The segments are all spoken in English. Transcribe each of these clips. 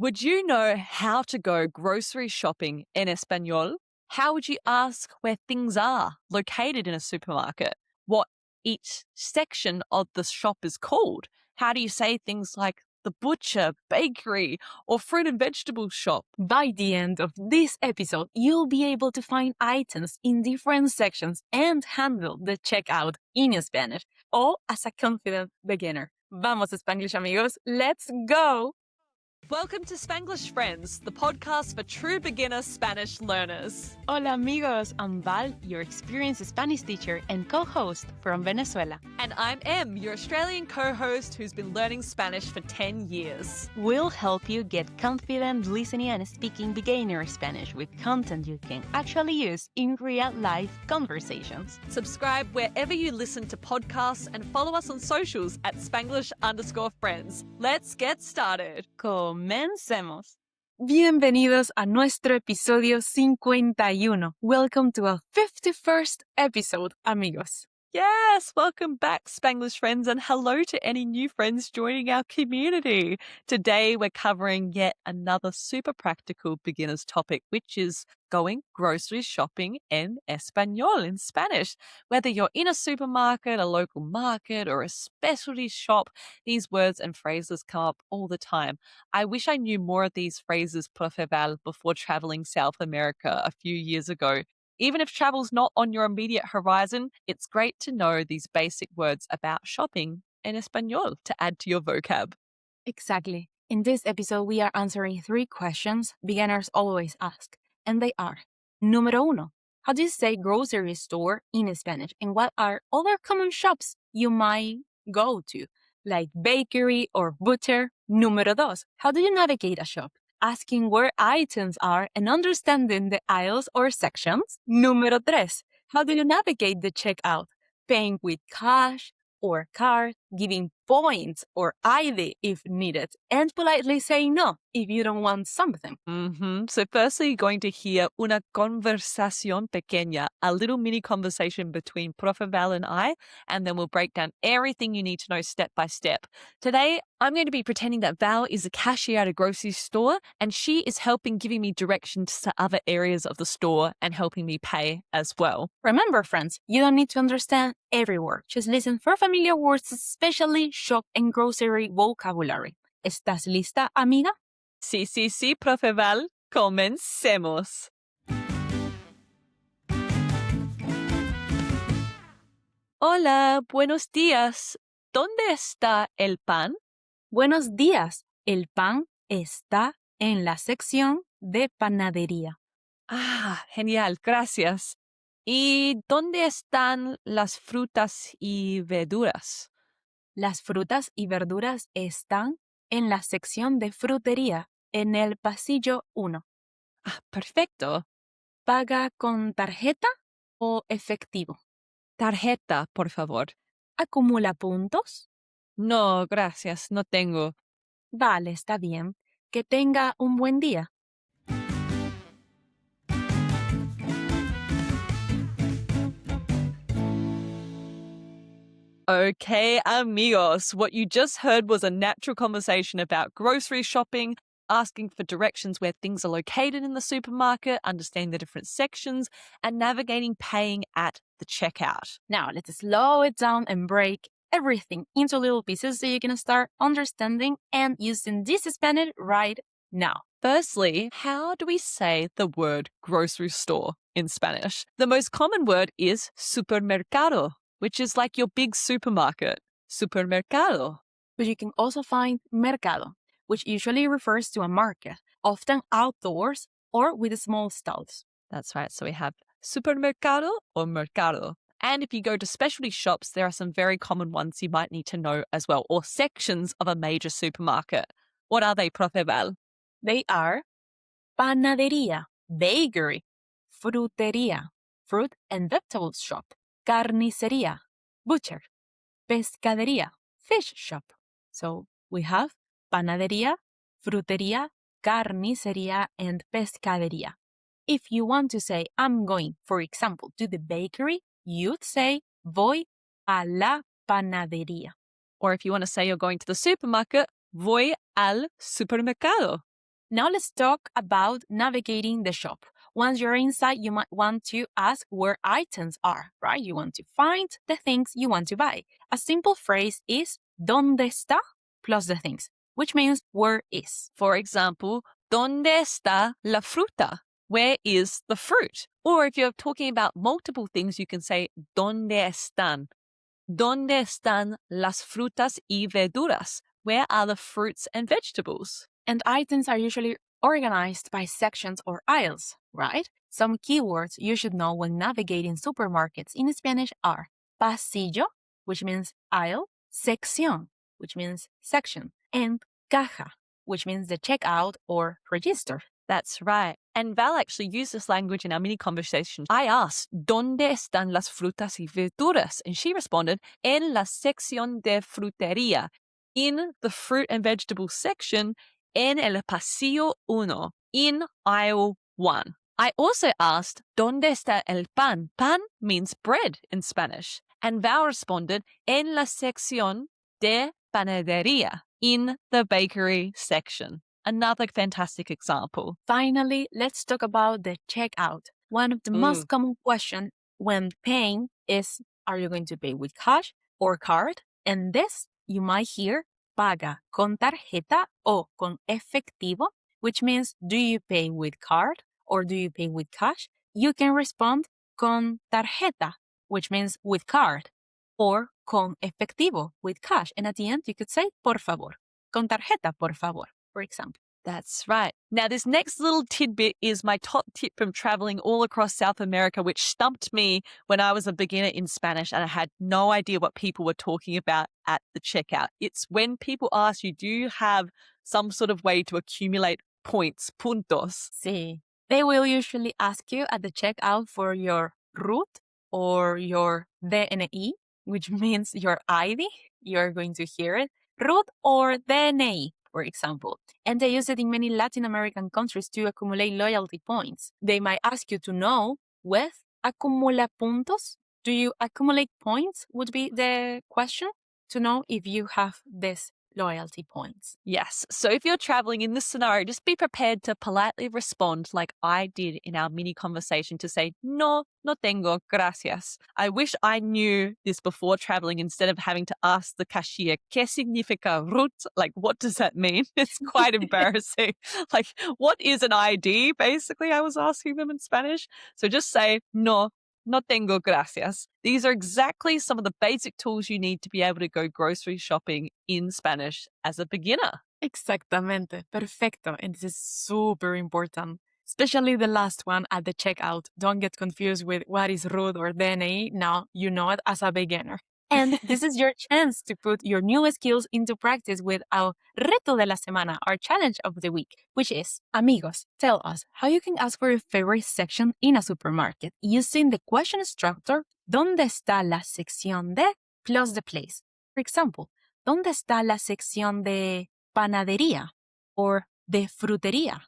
Would you know how to go grocery shopping in Espanol? How would you ask where things are located in a supermarket? What each section of the shop is called? How do you say things like the butcher, bakery, or fruit and vegetable shop? By the end of this episode, you'll be able to find items in different sections and handle the checkout in Spanish, all as a confident beginner. Vamos, Spanglish amigos, let's go! Welcome to Spanglish Friends, the podcast for true beginner Spanish learners. Hola amigos, I'm Val, your experienced Spanish teacher and co-host from Venezuela. And I'm Em, your Australian co-host who's been learning Spanish for 10 years. We'll help you get confident listening and speaking beginner Spanish with content you can actually use in real-life conversations. Subscribe wherever you listen to podcasts and follow us on socials at Spanglish_Friends. Let's get started. Comencemos. Bienvenidos a nuestro episodio 51. Welcome to our 51st episode, amigos. Yes, welcome back, Spanglish friends, and hello to any new friends joining our community. Today, we're covering yet another super practical beginner's topic, which is going grocery shopping in Espanol, in Spanish. Whether you're in a supermarket, a local market, or a specialty shop, these words and phrases come up all the time. I wish I knew more of these phrases, Profe Val, before traveling South America a few years ago. Even if travel's not on your immediate horizon, it's great to know these basic words about shopping in Espanol to add to your vocab. Exactly. In this episode, we are answering 3 questions beginners always ask, and they are: Número uno, how do you say grocery store in Spanish? And what are other common shops you might go to, like bakery or butcher? Número dos, how do you navigate a shop? Asking where items are and understanding the aisles or sections. Número tres, how do you navigate the checkout? Paying with cash or card, giving points or ID if needed, and politely saying no if you don't want something. So firstly, you're going to hear una conversación pequeña, a little mini conversation between Profe Val and I, and then we'll break down everything you need to know step by step. Today, I'm going to be pretending that Val is a cashier at a grocery store, and she is helping giving me directions to other areas of the store and helping me pay as well. Remember, friends, you don't need to understand every word. Just listen for familiar words, especially shop and grocery vocabulary. ¿Estás lista, amiga? Sí, Profe Val. Comencemos. Hola, buenos días. ¿Dónde está el pan? Buenos días. El pan está en la sección de panadería. Ah, genial, gracias. ¿Y dónde están las frutas y verduras? Las frutas y verduras están en la sección de frutería, en el pasillo 1. Ah, perfecto. ¿Paga con tarjeta o efectivo? Tarjeta, por favor. ¿Acumula puntos? No, gracias, no tengo. Vale, está bien. Que tenga un buen día. Okay, amigos, what you just heard was a natural conversation about grocery shopping, asking for directions where things are located in the supermarket, understanding the different sections, and navigating paying at the checkout. Now, let's slow it down and break everything into little pieces so you can start understanding and using this Spanish right now. Firstly, how do we say the word grocery store in Spanish? The most common word is supermercado, which is like your big supermarket. Supermercado. But you can also find mercado, which usually refers to a market, often outdoors or with small stalls. That's right. So we have supermercado or mercado. And if you go to specialty shops, there are some very common ones you might need to know as well, or sections of a major supermarket. What are they, Profe Val? They are panadería, bakery, frutería, fruit and vegetables shop, carnicería, butcher, pescadería, fish shop. So we have panadería, frutería, carnicería, and pescadería. If you want to say, I'm going, for example, to the bakery, you'd say, voy a la panadería. Or if you want to say you're going to the supermarket, voy al supermercado. Now let's talk about navigating the shop. Once you're inside, you might want to ask where items are, right? You want to find the things you want to buy. A simple phrase is ¿Dónde está? Plus the things, which means where is. For example, ¿Dónde está la fruta? Where is the fruit? Or if you're talking about multiple things, you can say ¿Dónde están? ¿Dónde están las frutas y verduras? Where are the fruits and vegetables? And items are usually organized by sections or aisles, right? Some keywords you should know when navigating supermarkets in Spanish are pasillo, which means aisle, sección, which means section, and caja, which means the checkout or register. That's right. And Val actually used this language in our mini conversation. I asked, ¿Dónde están las frutas y verduras? And she responded, en la sección de frutería. In the fruit and vegetable section, en el pasillo uno, in aisle 1. I also asked, ¿Dónde está el pan? Pan means bread in Spanish. And Val responded, en la sección de panadería, in the bakery section. Another fantastic example. Finally, let's talk about the checkout. One of the most common questions when paying is, are you going to pay with cash or card? And this, you might hear, paga con tarjeta o con efectivo, which means, do you pay with card or do you pay with cash? You can respond con tarjeta, which means with card, or con efectivo, with cash. And at the end, you could say, por favor. Con tarjeta, por favor, for example. That's right. Now, this next little tidbit is my top tip from traveling all across South America, which stumped me when I was a beginner in Spanish and I had no idea what people were talking about at the checkout. It's when people ask you, do you have some sort of way to accumulate points, puntos? Sí. They will usually ask you at the checkout for your RUT or your DNI, which means your ID. You're going to hear it. RUT or DNI, for example. And they use it in many Latin American countries to accumulate loyalty points. They might ask you to know with acumula puntos. Do you accumulate points? Would be the question to know if you have this loyalty points. Yes. So if you're traveling in this scenario, just be prepared to politely respond like I did in our mini conversation to say, no, no tengo, gracias. I wish I knew this before traveling instead of having to ask the cashier, ¿Qué significa RUT? Like, what does that mean? It's quite embarrassing. Like, what is an ID? Basically, I was asking them in Spanish. So just say, no, no tengo gracias. These are exactly some of the basic tools you need to be able to go grocery shopping in Spanish as a beginner. Exactamente. Perfecto. And this is super important. Especially the last one at the checkout. Don't get confused with what is RUT or DNI. Now you know it as a beginner. And this is your chance to put your new skills into practice with our reto de la semana, our challenge of the week, which is, amigos, tell us how you can ask for your favorite section in a supermarket using the question structure, ¿Dónde está la sección de plus the place? For example, ¿Dónde está la sección de panadería or de frutería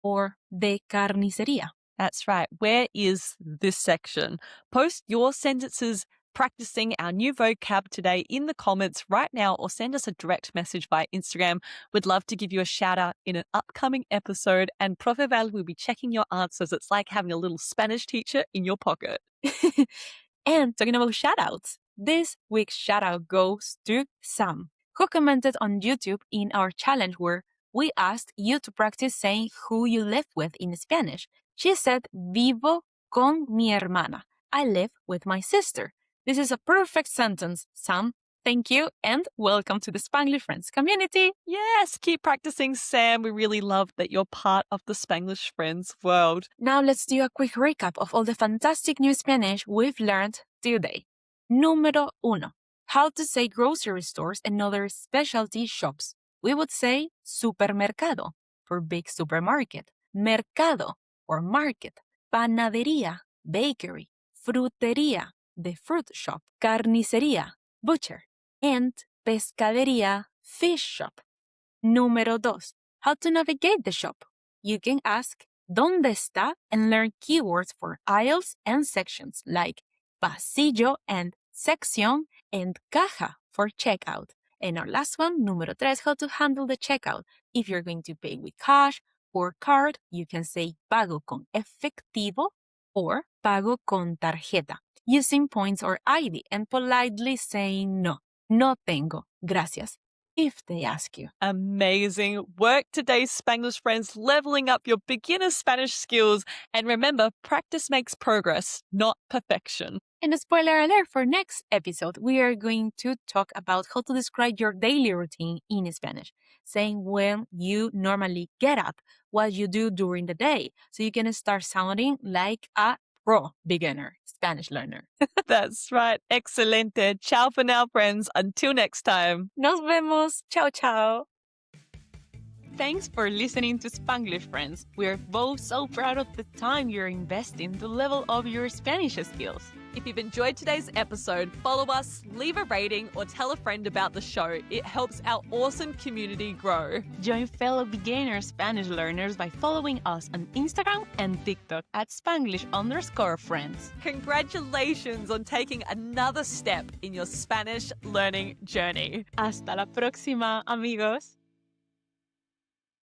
or de carnicería? That's right. Where is this section? Post your sentences practicing our new vocab today in the comments right now or send us a direct message via Instagram. We'd love to give you a shout out in an upcoming episode and Profe Val will be checking your answers. It's like having a little Spanish teacher in your pocket. And talking about shout outs, this week's shout out goes to Sam, who commented on YouTube in our challenge where we asked you to practice saying who you live with in Spanish. She said, vivo con mi hermana. I live with my sister. This is a perfect sentence, Sam. Thank you and welcome to the Spanglish Friends community. Yes, keep practicing, Sam. We really love that you're part of the Spanglish Friends world. Now let's do a quick recap of all the fantastic new Spanish we've learned today. Número uno, how to say grocery stores and other specialty shops. We would say supermercado for big supermarket, mercado for market, panadería, bakery, frutería, the fruit shop, carnicería, butcher, and pescadería, fish shop. Número dos, how to navigate the shop. You can ask ¿Dónde está? And learn keywords for aisles and sections like pasillo and sección and caja for checkout. And our last one, número tres, how to handle the checkout. If you're going to pay with cash For card, you can say pago con efectivo or pago con tarjeta, using points or ID and politely saying no, no tengo, gracias, if they ask you. Amazing work today, Spanglish friends, leveling up your beginner Spanish skills. And remember, practice makes progress, not perfection. And a spoiler alert for next episode, we are going to talk about how to describe your daily routine in Spanish, saying when you normally get up, what you do during the day, so you can start sounding like a pro beginner Spanish learner. That's right. Excelente. Ciao for now, friends. Until next time. Nos vemos. Ciao, ciao. Thanks for listening to Spanglish Friends. We're both so proud of the time you're investing to level up your Spanish skills. If you've enjoyed today's episode, follow us, leave a rating, or tell a friend about the show. It helps our awesome community grow. Join fellow beginner Spanish learners by following us on Instagram and TikTok at Spanglish_friends. Congratulations on taking another step in your Spanish learning journey. Hasta la próxima, amigos.